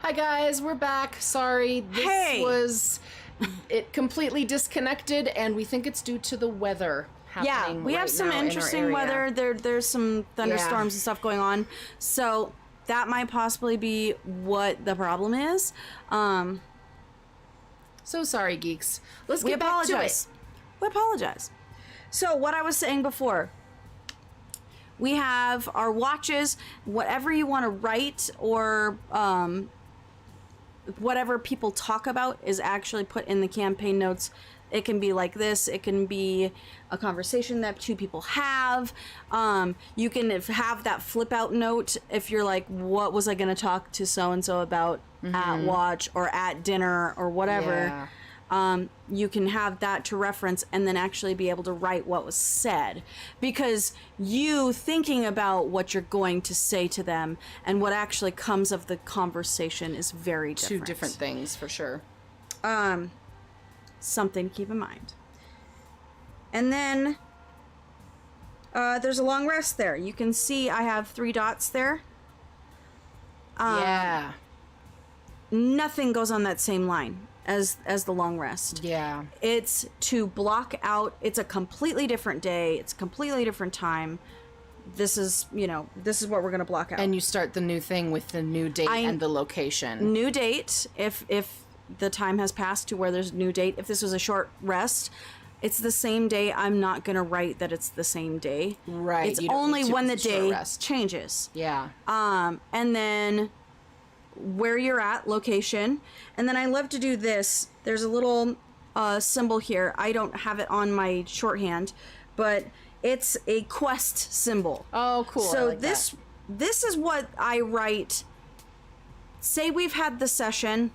Hi guys, we're back. Sorry, this was it completely disconnected, and we think it's due to the weather happening. Yeah, we have some interesting weather. There's some thunderstorms and stuff going on, so that might possibly be what the problem is. So sorry, geeks. Let's get back to it. We apologize. So what I was saying before. We have our watches, whatever you want to write or whatever people talk about is actually put in the campaign notes. It can be like this. It can be a conversation that two people have. You can have that flip out note if you're like, what was I going to talk to so-and-so about at watch or at dinner or whatever. Yeah. You can have that to reference and then actually be able to write what was said, because you thinking about what you're going to say to them and what actually comes of the conversation is very different. Two different things for sure. Something to keep in mind. And then there's a long rest there. You can see I have 3 dots there. Yeah. Nothing goes on that same line as the long rest. Yeah. It's to block out. It's a completely different day. It's a completely different time. This is what we're going to block out. And you start the new thing with the new date and the location. New date, if the time has passed to where there's a new date. If this was a short rest, it's the same day. I'm not going to write that it's the same day. Right. It's only when the day changes. Yeah. And then where you're at, location. And then I love to do this. There's a little symbol here. I don't have it on my shorthand, but it's a quest symbol. Oh, cool. So like this is what I write. Say we've had the session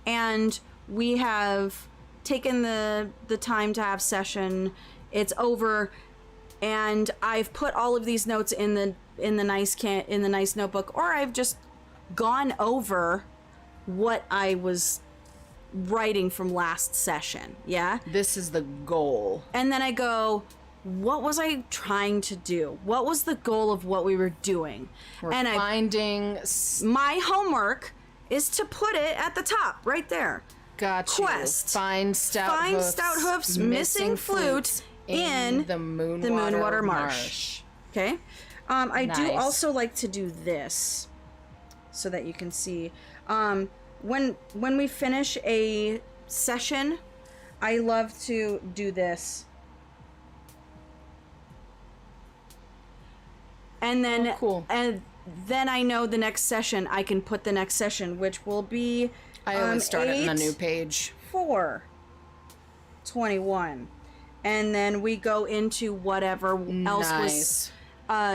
and we have taken the time to have session. It's over, and I've put all of these notes in the nice notebook, or I've just gone over what I was writing from last session. Yeah, this is the goal. And then I go, what was I trying to do? What was the goal of what we were doing? My homework is to put it at the top right there. Gotcha. Quest. Find stout hoofs missing flute in the Moonwater Marsh. Okay. I do also like to do this so that you can see. When we finish a session, I love to do this. And then cool. And then I know the next session, I can put the next session, which will be I always start it on a new page. 4/21. And then we go into whatever else was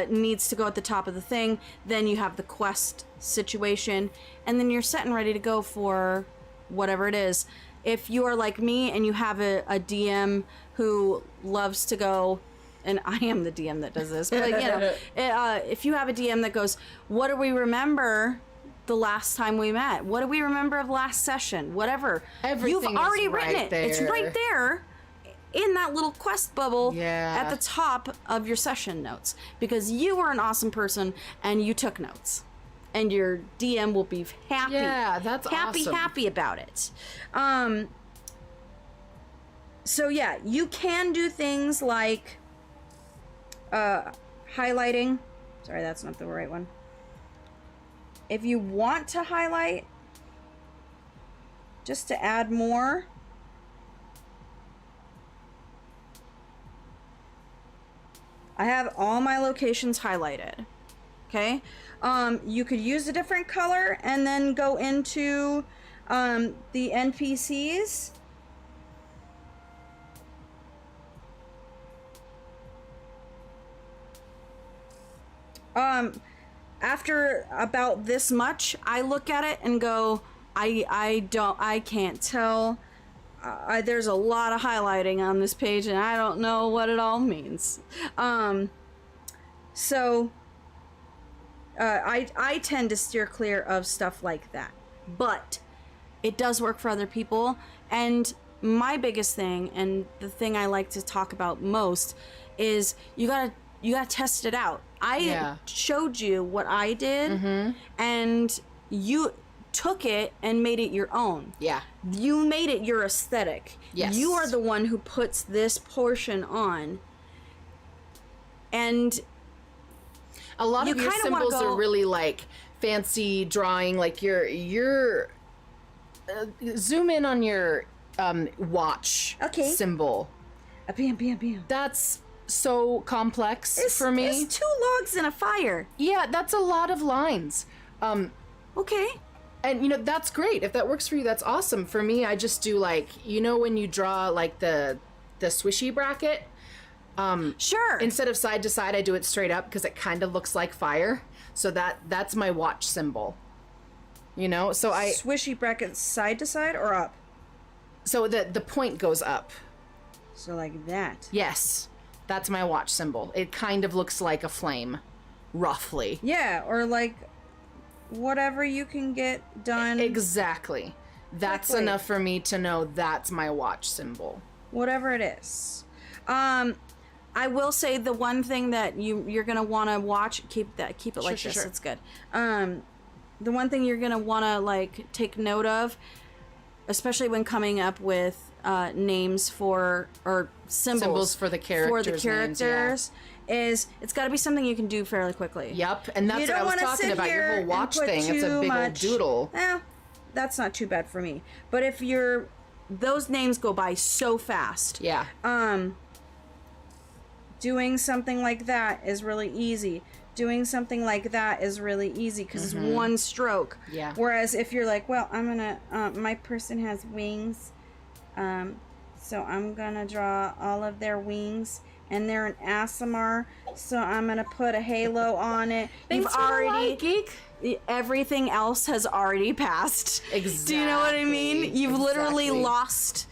needs to go at the top of the thing. Then you have the quest situation, and then you're set and ready to go for whatever it is. If you are like me and you have a DM who loves to go, and I am the DM that does this, but if you have a DM that goes, what do we remember the last time we met? What do we remember of last session? Whatever. Everything You've already written it. There. It's right there in that little quest bubble at the top of your session notes, because you were an awesome person and you took notes. And your DM will be happy. Yeah, that's awesome. Happy about it. So yeah, you can do things like highlighting. Sorry, that's not the right one. If you want to highlight, just to add more, I have all my locations highlighted. Okay. You could use a different color and then go into the NPCs. After about this much, I look at it and go, I can't tell. There's a lot of highlighting on this page and I don't know what it all means. So I tend to steer clear of stuff like that, but it does work for other people. And my biggest thing, and the thing I like to talk about most, is you gotta test it out. I showed you what I did, and took it and made it your own. Yeah. You made it your aesthetic. Yes. You are the one who puts this portion on. And a lot of your symbols are really like fancy drawing, like your zoom in on your watch symbol. Bam. That's so complex for me. It's 2 logs in a fire. Yeah, that's a lot of lines. Okay. And, you know, that's great. If that works for you, that's awesome. For me, I just do, like, you know when you draw, like, the swishy bracket? Sure. Instead of side to side, I do it straight up because it kind of looks like fire. So that's my watch symbol. You know? So Swishy bracket side to side or up? So the point goes up. So like that. Yes. That's my watch symbol. It kind of looks like a flame. Roughly. Yeah, or like whatever you can get done. Exactly. That's enough for me to know that's my watch symbol. Whatever it is. I will say the one thing that you're gonna want to watch, keep it like this. Sure. It's good. The one thing you're gonna want to like take note of, especially when coming up with names for or symbols for the characters. Is it's got to be something you can do fairly quickly. Yep, and that's what I was talking about. Your whole watch thing, it's a big old doodle. That's not too bad for me. But if those names go by so fast. Yeah. Doing something like that is really easy. Doing something like that is really easy because it's one stroke. Yeah. Whereas if you're like, well, I'm gonna, my person has wings, so I'm gonna draw all of their wings. And they're an ASMR, so I'm gonna put a halo on it. Everything else has already passed. Exactly. Do you know what I mean? You've literally lost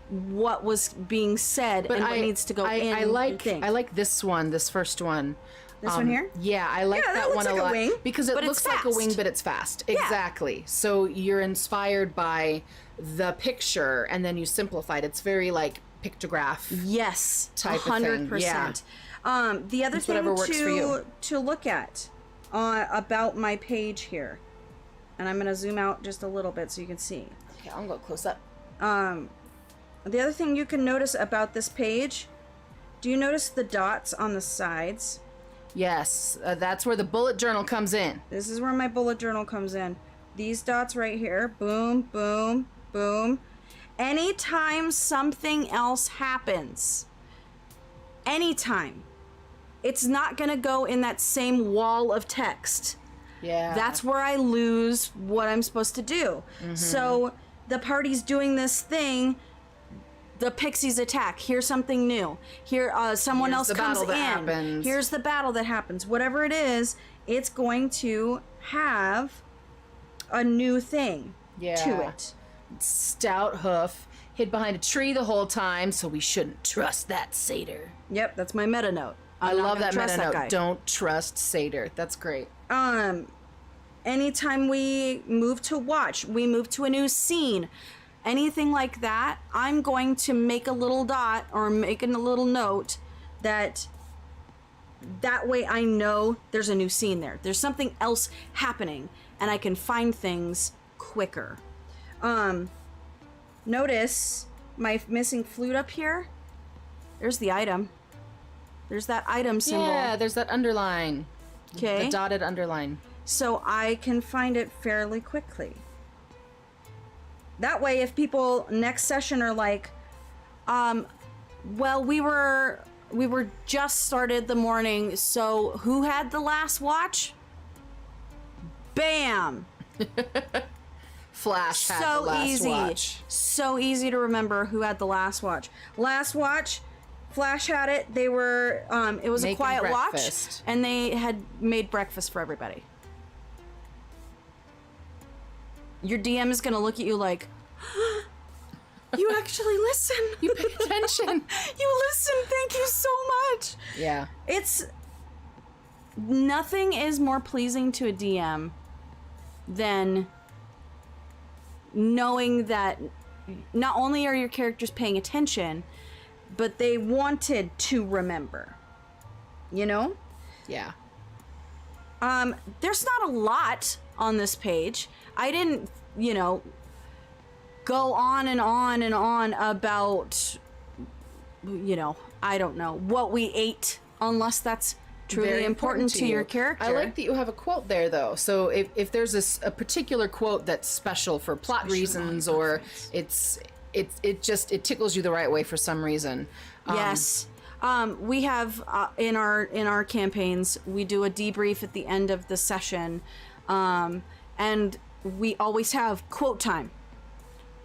what was being said and what needs to go in. I like this one, this first one. This one here? Yeah, I like that one a lot. Wing, because it looks like a wing, but it's fast. Yeah. Exactly. So you're inspired by the picture, and then you simplified. It's very like pictograph. Yes, type 100%. Of thing. Yeah. The other thing to look at about my page here, and I'm going to zoom out just a little bit so you can see. Okay, I'll go close up. The other thing you can notice about this page, do you notice the dots on the sides? Yes, that's where the bullet journal comes in. This is where my bullet journal comes in. These dots right here, boom, boom, boom. Anytime something else happens, anytime, it's not going to go in that same wall of text. Yeah. That's where I lose what I'm supposed to do. So the party's doing this thing, the pixies attack. Here's something new. Here, someone else comes in. Here's the battle that happens. Whatever it is, it's going to have a new thing to it. Stout hoof, hid behind a tree the whole time, so we shouldn't trust that satyr. Yep, that's my meta note. I love that meta note. Don't trust satyr. That's great. Anytime we move to watch, we move to a new scene, anything like that, I'm going to make a little dot or make a little note that way I know there's a new scene there. There's something else happening, and I can find things quicker. Notice my missing flute up here. There's the item. There's that item symbol. Yeah, there's that underline. Okay. The dotted underline. So I can find it fairly quickly. That way, if people next session are like, well, we were just started the morning, so who had the last watch? Bam! Flash had the last watch. So easy to remember who had the last watch. Last watch, Flash had it. They were, it was a quiet watch, and they had made breakfast for everybody. Your DM is going to look at you like, you actually listen. You pay attention. You listen. Thank you so much. Yeah. Nothing is more pleasing to a DM than knowing that not only are your characters paying attention, but they wanted to remember. You know? Yeah. There's not a lot on this page. I didn't, go on and on and on about, I don't know, what we ate, unless that's truly Very important to your character. I like that you have a quote there, though. So if there's a particular quote that's special for plot reasons, or it tickles you the right way for some reason. Yes. We have in our campaigns, we do a debrief at the end of the session, and we always have quote time.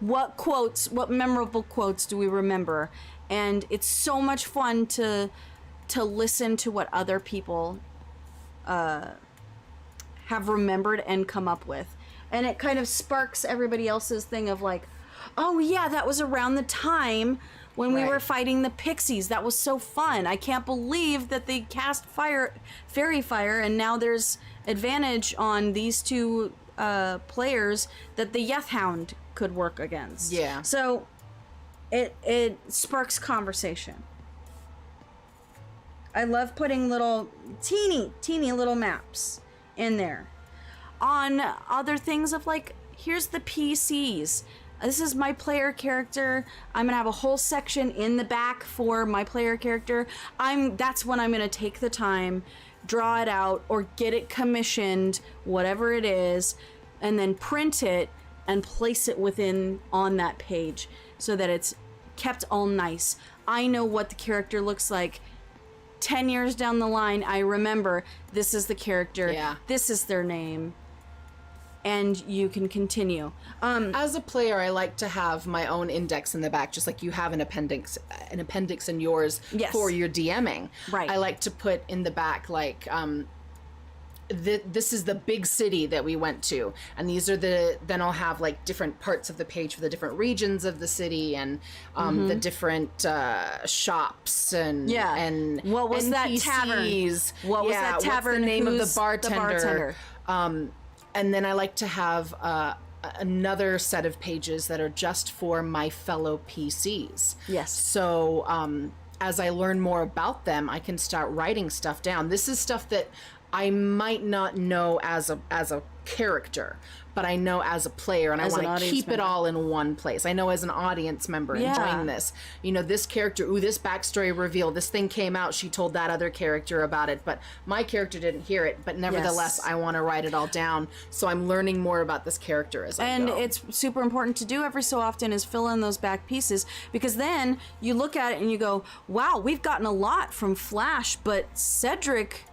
What memorable quotes do we remember? And it's so much fun to listen to what other people have remembered and come up with. And it kind of sparks everybody else's thing of like, oh yeah, that was around the time when we were fighting the pixies. That was so fun. I can't believe that they cast fairy fire, and now there's advantage on these two players that the Yeth Hound could work against. Yeah. So it sparks conversation. I love putting little teeny little maps in there on other things of like, here's the PCs. This is my player character. I'm gonna have a whole section in the back for my player character. That's when I'm gonna take the time, draw it out, or get it commissioned, whatever it is, and then print it and place it on that page so that it's kept all nice. I know what the character looks like. 10 years down the line, I remember this is the character. Yeah. This is their name. And you can continue. As a player, I like to have my own index in the back, just like you have an appendix in yours for your DMing. Right. I like to put in the back, like, this is the big city that we went to, and these are then I'll have like different parts of the page for the different regions of the city, and the different shops and what was NPCs. that tavern? What was that tavern? What's the name of Who's the bartender? The And then I like to have another set of pages that are just for my fellow PCs. Yes. So as I learn more about them, I can start writing stuff down. This is stuff that I might not know as a character, but I know as a player, and I want to keep it all in one place. I know as an audience member enjoying this. This character, this backstory reveal, this thing came out, she told that other character about it, but my character didn't hear it, but nevertheless, I want to write it all down, so I'm learning more about this character as I go. And it's super important to do every so often is fill in those back pieces, because then you look at it and you go, wow, we've gotten a lot from Flash, but Cedric...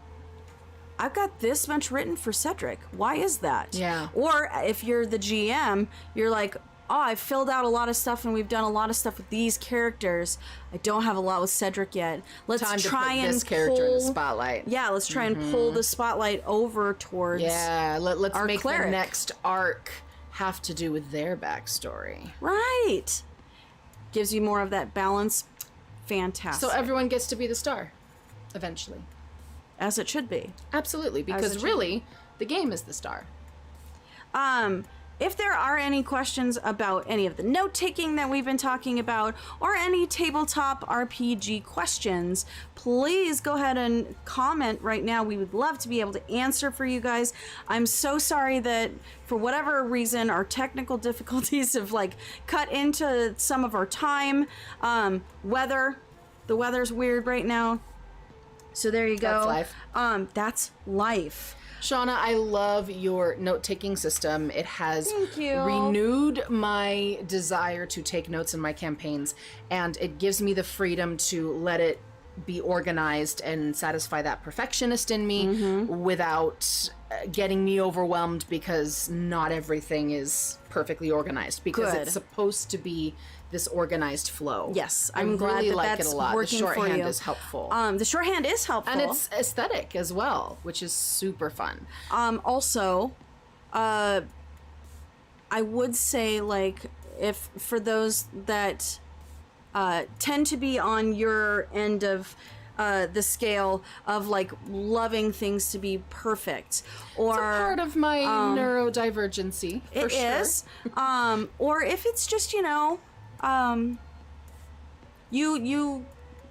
I've got this much written for Cedric. Why is that? Yeah. Or if you're the GM, you're like, oh, I've filled out a lot of stuff and we've done a lot of stuff with these characters. I don't have a lot with Cedric yet. Let's try and this character in the spotlight. Yeah, let's try and pull the spotlight over towards let's our make cleric. The next arc have to do with their backstory. Right. Gives you more of that balance. Fantastic. So everyone gets to be the star, eventually. As it should be. Absolutely, because really, the game is the star. If there are any questions about any of the note-taking that we've been talking about, or any tabletop RPG questions, please go ahead and comment right now. We would love to be able to answer for you guys. I'm so sorry that, for whatever reason, our technical difficulties have, cut into some of our time. The weather's weird right now. So there you go. That's life. That's life. Shauna, I love your note-taking system. It has renewed my desire to take notes in my campaigns, and it gives me the freedom to let it be organized and satisfy that perfectionist in me without getting me overwhelmed because not everything is perfectly organized, because it's supposed to be this organized flow. Yes, I'm glad really like that's it a lot. working The for shorthand you. is helpful. The shorthand is helpful, and it's aesthetic as well, which is super fun. Also, I would say, if for those that tend to be on your end of the scale of loving things to be perfect, or it's a part of my neurodivergency. For sure. Is, or if it's just you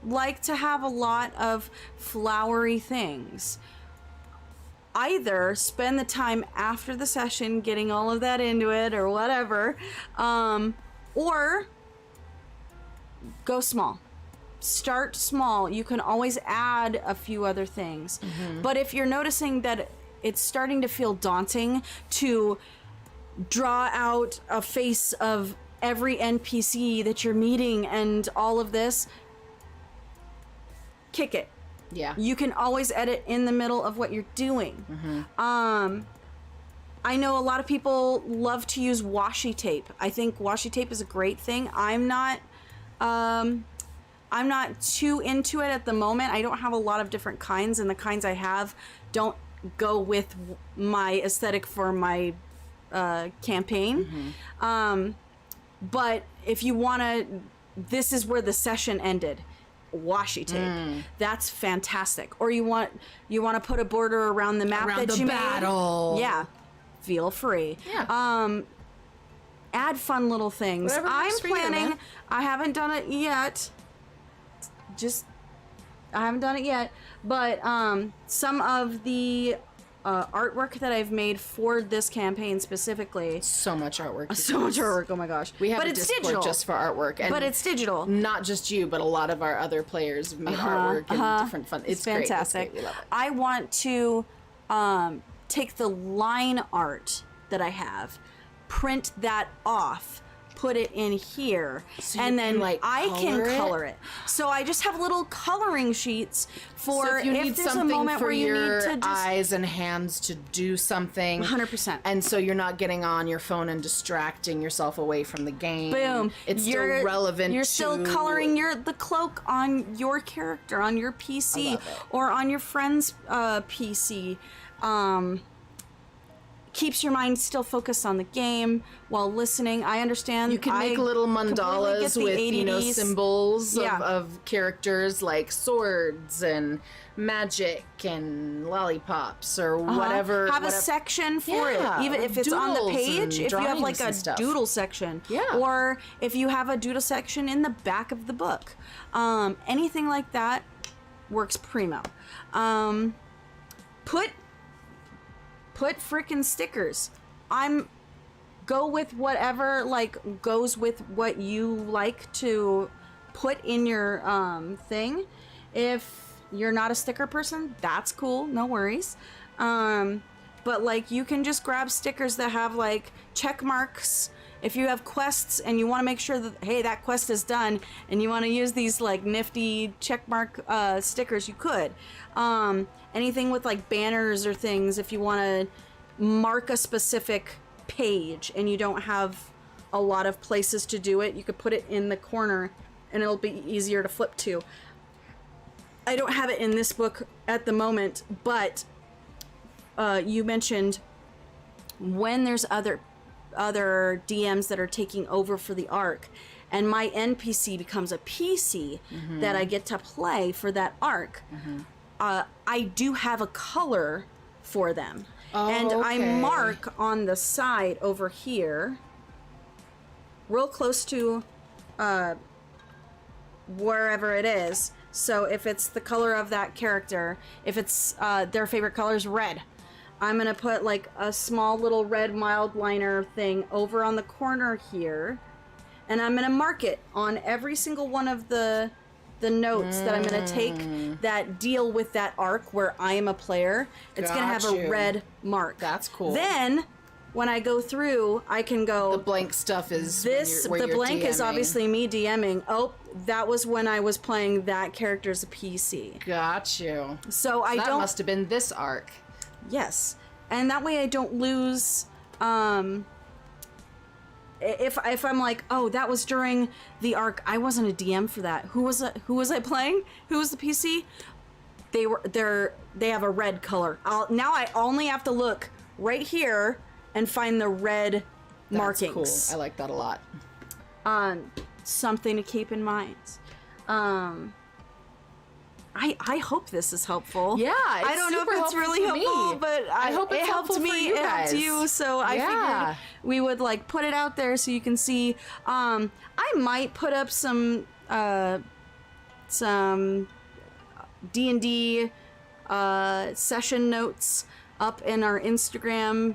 like to have a lot of flowery things. either spend the time after the session getting all of that into it or whatever, or go small. Start small. You can always add a few other things. But if you're noticing that it's starting to feel daunting to draw out a face of every NPC that you're meeting and all of this, kick it. Yeah. You can always edit in the middle of what you're doing. I know a lot of people love to use washi tape. I think washi tape is a great thing. I'm not too into it at the moment. I don't have a lot of different kinds, and the kinds I have don't go with my aesthetic for my campaign. But if you want to, this is where the session ended. Washi tape. That's fantastic. Or you want to put a border around the map that you battle. made. Yeah. Feel free. Yeah. Add fun little things. I'm planning. I haven't done it yet. I haven't done it yet. But some of the artwork that I've made for this campaign specifically. So much artwork. So much artwork. Oh my gosh. We have but a it's Discord digital. just for artwork. And but it's digital. Not just you, but a lot of our other players have made artwork and different fun. It's fantastic. Great. We love it. I want to take the line art that I have, print that off, put it in here, so and then like I can color it. So I just have little coloring sheets for so if you need there's something a moment for where you your need to just eyes and hands to do something. 100%. And so you're not getting on your phone and distracting yourself away from the game. Boom. It's still relevant. You're still coloring the cloak on your character, on your PC, or on your friend's PC. Keeps your mind still focused on the game while listening. I understand. You can make little mandalas with, symbols of characters like swords and magic and lollipops or whatever. Have a section for it, even if it's on the page. If you have like a doodle section, or if you have a doodle section in the back of the book, anything like that works primo. Put frickin' stickers. Go with whatever goes with what you like to put in your thing. If you're not a sticker person, that's cool, no worries. But you can just grab stickers that have check marks. If you have quests and you want to make sure that, hey, that quest is done, and you want to use these nifty check mark stickers, you could. Anything with banners or things, if you want to mark a specific page and you don't have a lot of places to do it, you could put it in the corner and it'll be easier to flip to. I don't have it in this book at the moment, but you mentioned when there's other DMs that are taking over for the arc, and my NPC becomes a PC that I get to play for that arc. I do have a color for them. And I mark on the side over here, real close to wherever it is. So if it's the color of that character, if it's their favorite color is red, I'm going to put a small little red mild liner thing over on the corner here. And I'm going to mark it on every single one of the notes that I'm going to take that deal with that arc where I am a player. It's going to have a red mark. That's cool. Then when I go through, I can go... The blank stuff is the blank is obviously me DMing. Oh, that was when I was playing that character as a PC. Got you. So that must have been this arc. Yes. And that way I don't lose... If I'm oh, that was during the arc, I wasn't a DM for that. Who was I playing? Who was the PC? They have a red color. Now I only have to look right here and find the red markings. That's cool. I like that a lot. Something to keep in mind. I hope this is helpful. Yeah, I don't know if it's really helpful, but I hope it helped me. It helped you, so I figured we would put it out there so you can see. I might put up some D&D session notes up in our Instagram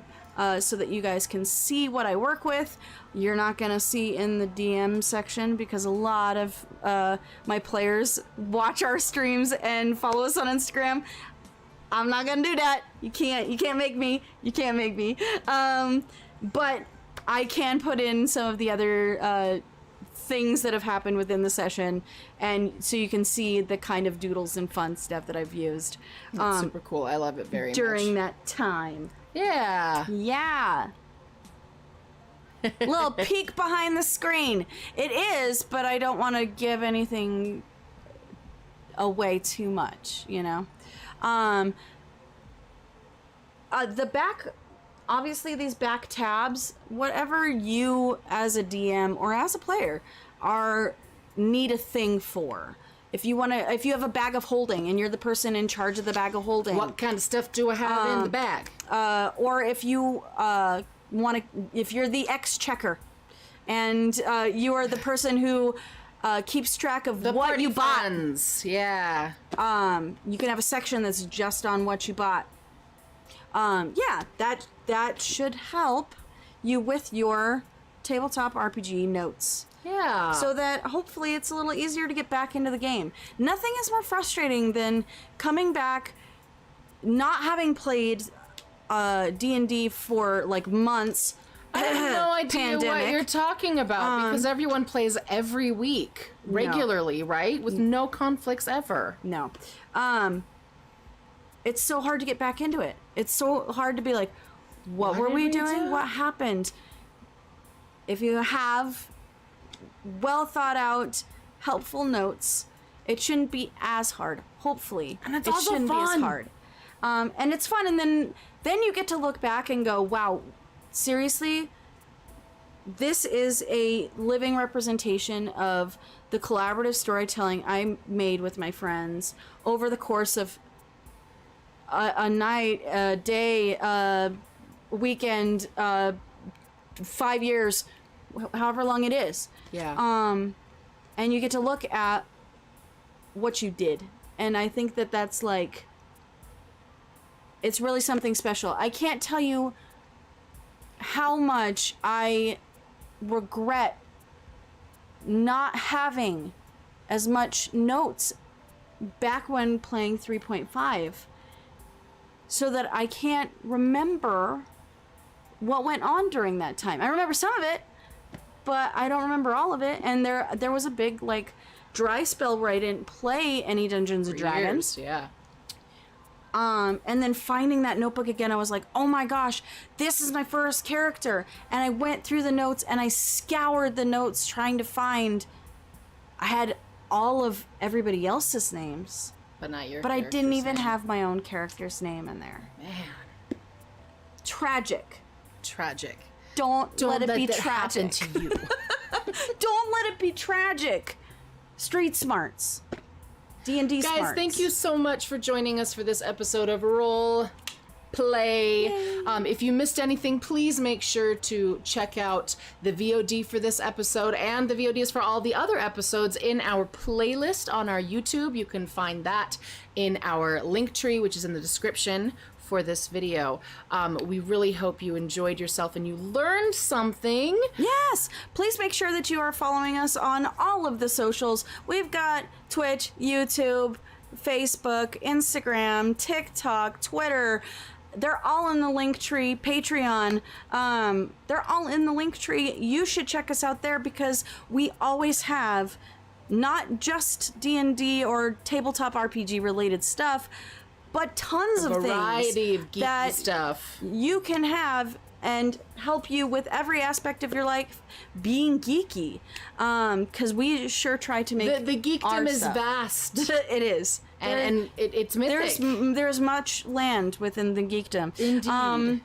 so that you guys can see what I work with. You're not going to see in the DM section because a lot of my players watch our streams and follow us on Instagram. I'm not going to do that. You can't make me. You can't make me. But I can put in some of the other things that have happened within the session, and so you can see the kind of doodles and fun stuff that I've used. That's super cool. I love it very much. During that time. Yeah. Yeah. Little peek behind the screen. It is, but I don't want to give anything away too much, you know? The back, obviously these back tabs, whatever you as a DM or as a player need a thing for. If you have a bag of holding and you're the person in charge of the bag of holding. What kind of stuff do I have in the bag? Or if you if you're the exchequer and you are the person who keeps track of what you bought. Funds. Yeah. You can have a section that's just on what you bought. Yeah, that should help you with your tabletop RPG notes. Yeah. So that hopefully it's a little easier to get back into the game. Nothing is more frustrating than coming back, not having played D&D for like months. I have no idea what you're talking about because everyone plays every week regularly, right? With no conflicts ever. No. It's so hard to get back into it. It's so hard to be like, what were we doing? What happened? If you have well thought out, helpful notes, it shouldn't be as hard. Hopefully. And it's also fun. Be as hard. And it's fun, and then you get to look back and go, wow, seriously? This is a living representation of the collaborative storytelling I made with my friends over the course of a night, a day, a weekend, 5 years, however long it is. Yeah. And you get to look at what you did. And I think that that's like, it's really something special. I can't tell you how much I regret not having as much notes back when playing 3.5 so that I can't remember what went on during that time. I remember some of it, but I don't remember all of it. And there was a big like dry spell where I didn't play any Dungeons and Dragons. Yeah. And then finding that notebook again, I was like, oh my gosh, this is my first character. And I went through the notes and I scoured the notes trying to find, I had all of everybody else's names. But not your But I didn't even have my own character's name in there. Man. Tragic. Don't let it be that tragic. happen to you. Don't let it be tragic. Street smarts. D&D smarts. Guys, thank you so much for joining us for this episode of Roll Play. If you missed anything, please make sure to check out the VOD for this episode and the VODs for all the other episodes in our playlist on our YouTube. You can find that in our link tree, which is in the description for this video. We really hope you enjoyed yourself and you learned something. Yes! Please make sure that you are following us on all of the socials. We've got Twitch, YouTube, Facebook, Instagram, TikTok, Twitter. They're all in the link tree. Patreon. They're all in the link tree. You should check us out there because we always have not just D&D or tabletop RPG related stuff, but tons of variety things of geeky that stuff you can have and help you with every aspect of your life being geeky. Because we sure try to make the geekdom is vast. It is. And it's mythic. There's much land within the geekdom. Indeed.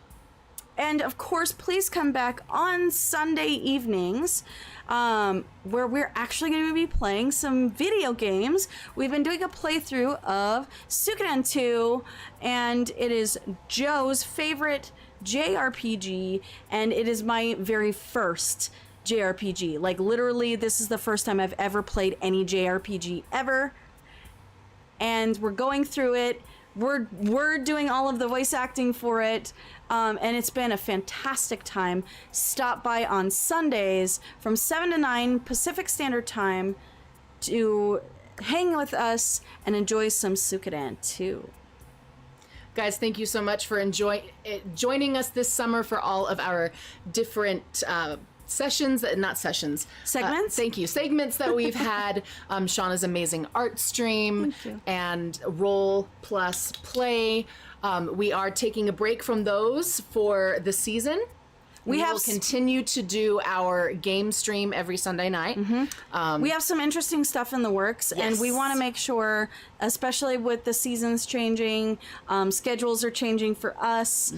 And of course, please come back on Sunday evenings, where we're actually going to be playing some video games. We've been doing a playthrough of Suikoden 2, and it is Joe's favorite JRPG, and it is my very first JRPG. Like, literally, this is the first time I've ever played any JRPG ever. And we're going through it. we're doing all of the voice acting for it, and it's been a fantastic time. Stop by on Sundays from 7 to 9 Pacific Standard Time to hang with us and enjoy some Suikoden too. Guys, thank you so much for joining us this summer for all of our different segments. Thank you. Segments that we've had. Shauna's amazing art stream and Roll+Play. We are taking a break from those for the season. We will continue to do our game stream every Sunday night. We have some interesting stuff in the works, and we want to make sure, especially with the seasons changing, schedules are changing for us,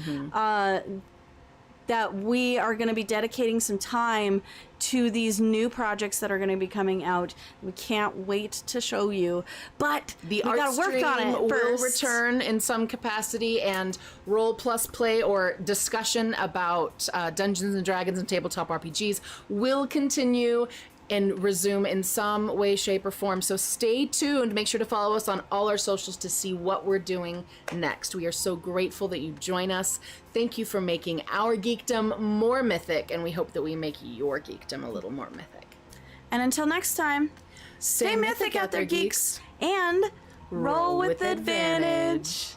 that we are going to be dedicating some time to these new projects that are going to be coming out. We can't wait to show you, but we got to work on it first. Will return in some capacity, and Roll+Play or discussion about Dungeons and Dragons and tabletop RPGs will continue and resume in some way, shape, or form. So stay tuned. Make sure to follow us on all our socials to see what we're doing next. We are so grateful that you join us. Thank you for making our geekdom more mythic, and we hope that we make your geekdom a little more mythic. And until next time, stay mythic out there, geeks, and roll with advantage.